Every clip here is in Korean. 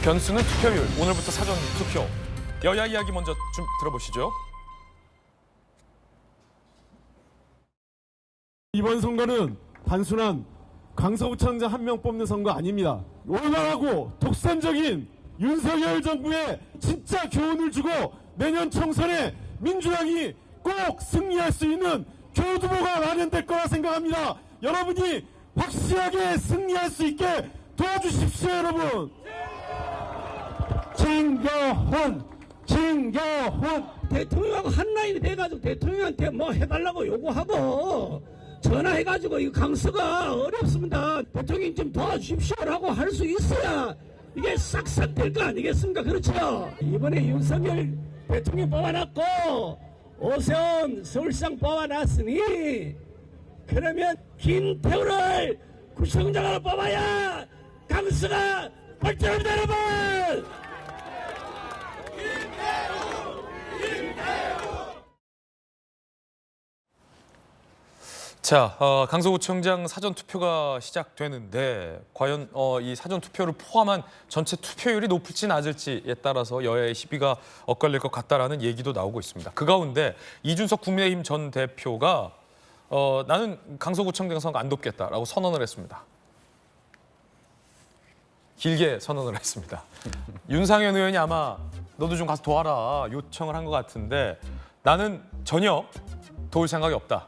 변수는 투표율. 오늘부터 사전 투표. 여야 이야기 먼저 좀 들어보시죠. 이번 선거는 단순한 강서구청장 한 명 뽑는 선거 아닙니다. 올바르고 독선적인 윤석열 정부에 진짜 교훈을 주고 내년 총선에 민주당이 꼭 승리할 수 있는 교두보가 마련될 거라 생각합니다. 여러분이 확실하게 승리할 수 있게 도와주십시오, 여러분. 진교훈 대통령하고 한 라인이 돼가지고 대통령한테 뭐 해달라고 요구하고 전화해가지고 이 강서가 어렵습니다. 대통령 좀 도와주십시오라고 할 수 있어야 이게 싹싹 될 거 아니겠습니까? 그렇죠? 이번에 윤석열 대통령 뽑아놨고 오세훈 서울시장 뽑아놨으니 그러면 김태우를 구청장으로 뽑아야 강서가 발전합니다, 여러분! 자, 강서구청장 사전 투표가 시작되는데 과연 이 사전 투표를 포함한 전체 투표율이 높을지 낮을지에 따라서 여야의 시비가 엇갈릴 것 같다라는 얘기도 나오고 있습니다. 그 가운데 이준석 국민의힘 전 대표가 나는 강서구청장 선거 안 돕겠다라고 선언을 했습니다. 길게 선언을 했습니다. 윤상현 의원이 아마 너도 좀 가서 도와라 요청을 한 것 같은데 나는 전혀 도울 생각이 없다.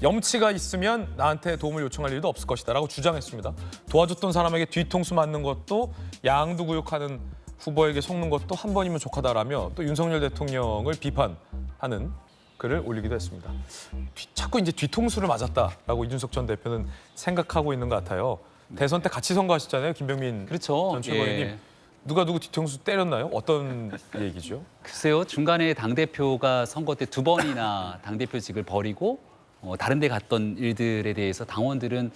염치가 있으면 나한테 도움을 요청할 일도 없을 것이다 라고 주장했습니다. 도와줬던 사람에게 뒤통수 맞는 것도 양두구육하는 후보에게 속는 것도 한 번이면 족하다라며 또 윤석열 대통령을 비판하는 글을 올리기도 했습니다. 자꾸 이제 뒤통수를 맞았다라고 이준석 전 대표는 생각하고 있는 것 같아요. 대선 때 같이 선거하셨잖아요, 김병민 그렇죠. 전 최고위원님. 예. 누가 누구 뒤통수 때렸나요? 어떤 얘기죠? 글쎄요. 중간에 당대표가 선거 때 2번이나 당대표직을 버리고 다른 데 갔던 일들에 대해서 당원들은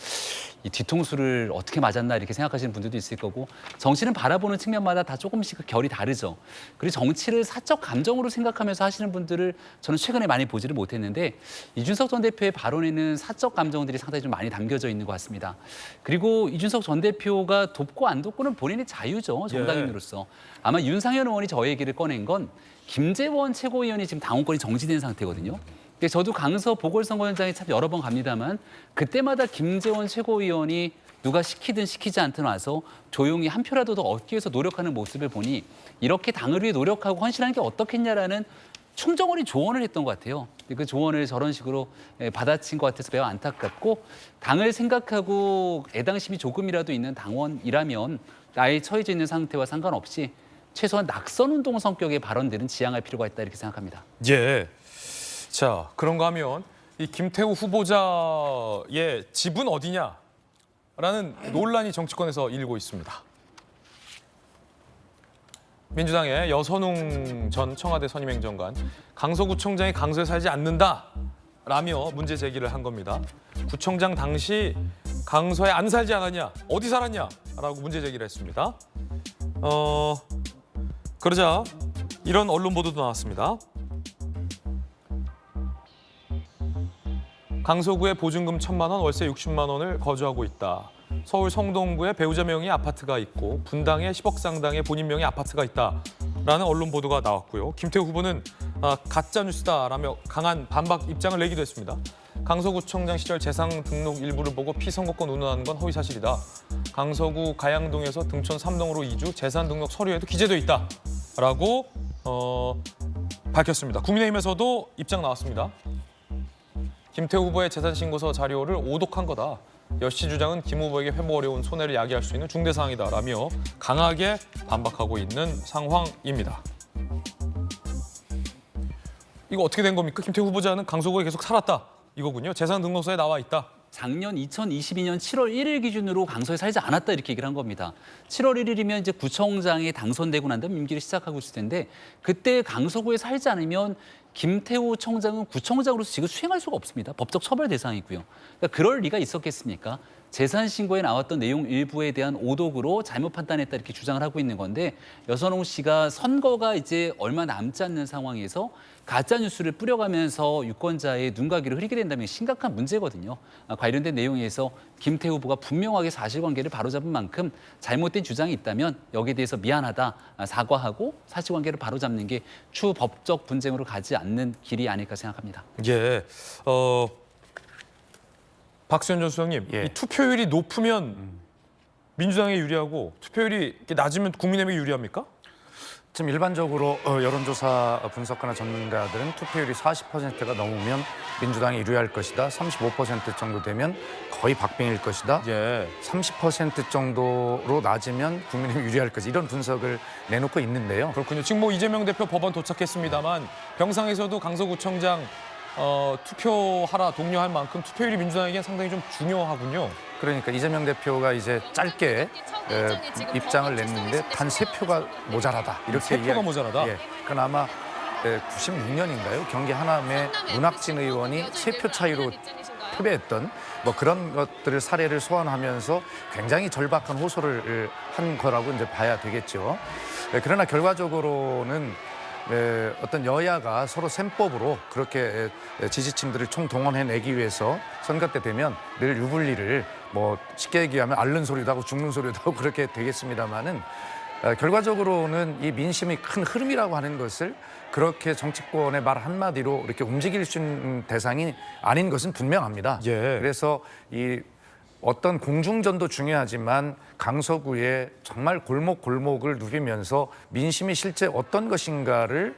이 뒤통수를 어떻게 맞았나 이렇게 생각하시는 분들도 있을 거고 정치는 바라보는 측면마다 다 조금씩 결이 다르죠. 그리고 정치를 사적 감정으로 생각하면서 하시는 분들을 저는 최근에 많이 보지를 못했는데 이준석 전 대표의 발언에는 사적 감정들이 상당히 좀 많이 담겨져 있는 것 같습니다. 그리고 이준석 전 대표가 돕고 안 돕고는 본인의 자유죠. 정당인으로서. 아마 윤상현 의원이 저 얘기를 꺼낸 건 김재원 최고위원이 지금 당원권이 정지된 상태거든요. 근데 저도 강서 보궐선거 현장에 참 여러 번 갑니다만 그때마다 김재원 최고위원이 누가 시키든 시키지 않든 와서 조용히 한 표라도 더 얻기 위해서 노력하는 모습을 보니 이렇게 당을 위해 노력하고 헌신하는 게 어떻겠냐라는 충정어린 조언을 했던 것 같아요. 그 조언을 저런 식으로 받아친 것 같아서 매우 안타깝고 당을 생각하고 애당심이 조금이라도 있는 당원이라면 나에 처해져 있는 상태와 상관없이 최소한 낙선운동 성격의 발언들은 지양할 필요가 있다 이렇게 생각합니다. 예. 자, 그런가 하면 이 김태우 후보자의 집은 어디냐라는 논란이 정치권에서 일고 있습니다. 민주당의 여선웅 전 청와대 선임행정관, 강서구청장이 강서에 살지 않는다라며 문제 제기를 한 겁니다. 구청장 당시 강서에 안 살지 않았냐, 어디 살았냐라고 문제 제기를 했습니다. 그러자 이런 언론 보도도 나왔습니다. 강서구에 보증금 1,000만 원, 월세 60만 원을 거주하고 있다. 서울 성동구에 배우자 명의 아파트가 있고 분당에 10억 상당의 본인 명의 아파트가 있다라는 언론 보도가 나왔고요. 김태우 후보는 가짜 뉴스다라며 강한 반박 입장을 내기도 했습니다. 강서구청장 시절 재산 등록 일부를 보고 피선거권 운운하는 건 허위 사실이다. 강서구 가양동에서 등촌 3동으로 이주, 재산 등록 서류에도 기재돼 있다라고 밝혔습니다. 국민의힘에서도 입장 나왔습니다. 김태우 후보의 재산신고서 자료를 오독한 거다. 여씨 주장은 김 후보에게 회복 어려운 손해를 야기할 수 있는 중대 사항이다라며 강하게 반박하고 있는 상황입니다. 이거 어떻게 된 겁니까? 김태우 후보자는 강서구에 계속 살았다 이거군요. 재산 등록서에 나와 있다. 작년 2022년 7월 1일 기준으로 강서에 살지 않았다 이렇게 얘기를 한 겁니다. 7월 1일이면 이제 구청장에 당선되고 난 다음 임기를 시작하고 있을 텐데 그때 강서구에 살지 않으면 김태우 청장은 구청장으로서 직을 수행할 수가 없습니다. 법적 처벌 대상이고요. 그러니까 그럴 리가 있었겠습니까? 재산 신고에 나왔던 내용 일부에 대한 오독으로 잘못 판단했다 이렇게 주장을 하고 있는 건데 여선홍 씨가 선거가 이제 얼마 남지 않는 상황에서 가짜 뉴스를 뿌려가면서 유권자의 눈과 귀를 흐리게 된다면 심각한 문제거든요. 관련된 내용에서 김태 후보가 분명하게 사실관계를 바로잡은 만큼 잘못된 주장이 있다면 여기에 대해서 미안하다 사과하고 사실관계를 바로잡는 게 추후 법적 분쟁으로 가지 않는 길이 아닐까 생각합니다. 예. 박수현 전 수석님, 예. 이 투표율이 높으면 민주당에 유리하고 투표율이 이렇게 낮으면 국민의힘에 유리합니까? 지금 일반적으로 여론조사 분석가나 전문가들은 투표율이 40%가 넘으면 민주당이 유리할 것이다. 35% 정도 되면 거의 박빙일 것이다. 예. 30% 정도로 낮으면 국민의힘이 유리할 것이다. 이런 분석을 내놓고 있는데요. 그렇군요. 지금 뭐 이재명 대표 법원 도착했습니다만 병상에서도 강서구청장 투표하라 독려할 만큼 투표율이 민주당에겐 상당히 좀 중요하군요. 그러니까 이재명 대표가 이제 짧게 입장을 냈는데 단 3표가 모자라다. 이렇게 3표가 모자라다? 예. 그건 아마 96년인가요? 경기 하남의 문학진 의원이 3표 차이로 패배했던 뭐 그런 것들을 사례를 소환하면서 굉장히 절박한 호소를 한 거라고 이제 봐야 되겠죠. 그러나 결과적으로는 어떤 여야가 서로 셈법으로 그렇게 지지층들을 총동원해내기 위해서 선거 때 되면 늘 유불리를 뭐 쉽게 얘기하면 앓는 소리도 하고 죽는 소리도 하고 그렇게 되겠습니다마는 결과적으로는 이 민심이 큰 흐름이라고 하는 것을 그렇게 정치권의 말 한마디로 이렇게 움직일 수 있는 대상이 아닌 것은 분명합니다. 예. 그래서 이 어떤 공중전도 중요하지만 강서구의 정말 골목골목을 누비면서 민심이 실제 어떤 것인가를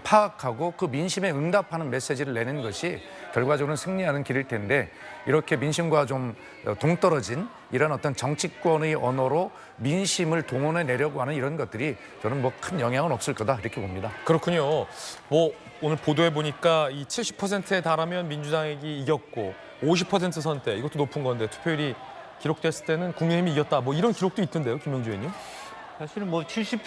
파악하고 그 민심에 응답하는 메시지를 내는 것이 결과적으로는 승리하는 길일 텐데 이렇게 민심과 좀 동떨어진 이런 어떤 정치권의 언어로 민심을 동원해 내려고 하는 이런 것들이 저는 뭐 큰 영향은 없을 거다 이렇게 봅니다. 그렇군요. 뭐 오늘 보도해 보니까 이 70%에 달하면 민주당이 이겼고 50% 선대 이것도 높은 건데 투표율이 기록됐을 때는 국민의힘이 이겼다. 뭐 이런 기록도 있던데요, 김명주 의원님? 사실은 뭐 70%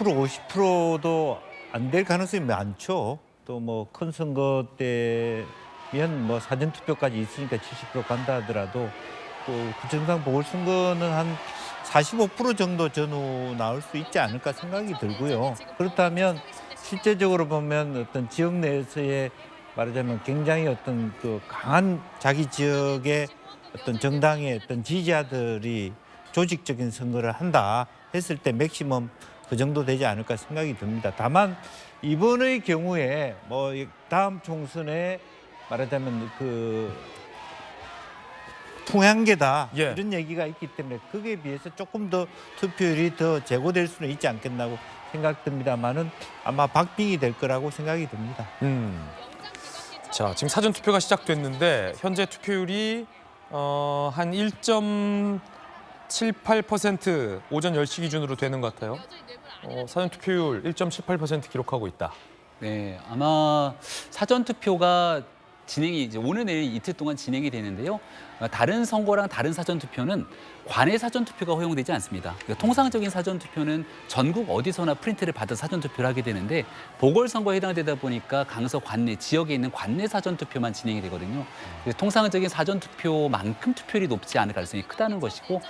50%도 안 될 가능성이 많죠. 또 뭐 큰 선거 때면 뭐 사전 투표까지 있으니까 70% 간다 하더라도 또 구청장 보궐선거는 한 45% 정도 전후 나올 수 있지 않을까 생각이 들고요. 그렇다면 실제적으로 보면 어떤 지역 내에서의 말하자면 굉장히 어떤 그 강한 자기 지역의 어떤 정당의 어떤 지지자들이 조직적인 선거를 한다 했을 때 맥시멈 그 정도 되지 않을까 생각이 듭니다. 다만 이번의 경우에 뭐 다음 총선에 말하자면 그 통양계다 예. 이런 얘기가 있기 때문에 거기에 비해서 조금 더 투표율이 더 제고될 수는 있지 않겠나고 생각됩니다만은 아마 박빙이 될 거라고 생각이 듭니다. 자, 지금 사전 투표가 시작됐는데 현재 투표율이 한 1.78% 오전 10시 기준으로 되는 것 같아요. 사전 투표율 1.78% 기록하고 있다. 네, 아마 사전 투표가 진행이 이제 오늘 내일 이틀 동안 진행이 되는데요. 다른 선거랑 다른 사전 투표는 관내 사전 투표가 허용되지 않습니다. 그러니까 통상적인 사전 투표는 전국 어디서나 프린트를 받아 사전 투표를 하게 되는데 보궐선거에 해당되다 보니까 강서 관내 지역에 있는 관내 사전 투표만 진행이 되거든요. 그래서 통상적인 사전 투표만큼 투표율이 높지 않을 가능성이 크다는 것이고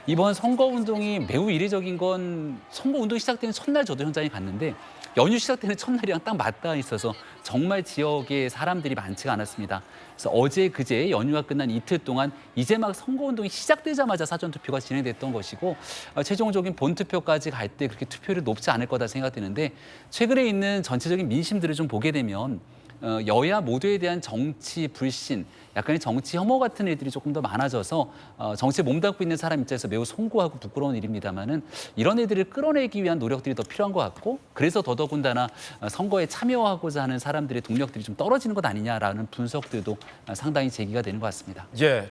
이번 선거 운동이 매우 이례적인 건 선거 운동이 시작되는 첫날 저도 현장에 갔는데 연휴 시작되는 첫날이랑 딱 맞닿아 있어서 정말 지역에 사람들이 많지가 않았습니다. 그래서 어제 그제 연휴가 끝난 이틀 동안 이제 막 선거운동이 시작되자마자 사전투표가 진행됐던 것이고 최종적인 본투표까지 갈 때 그렇게 투표율이 높지 않을 거다 생각되는데 최근에 있는 전체적인 민심들을 좀 보게 되면 여야 모두에 대한 정치 불신, 약간의 정치 혐오 같은 일들이 조금 더 많아져서 정치에 몸담고 있는 사람 입장에서 매우 송구하고 부끄러운 일입니다만은 이런 애들을 끌어내기 위한 노력들이 더 필요한 것 같고 그래서 더더군다나 선거에 참여하고자 하는 사람들의 동력들이 좀 떨어지는 것 아니냐라는 분석들도 상당히 제기가 되는 것 같습니다. 예,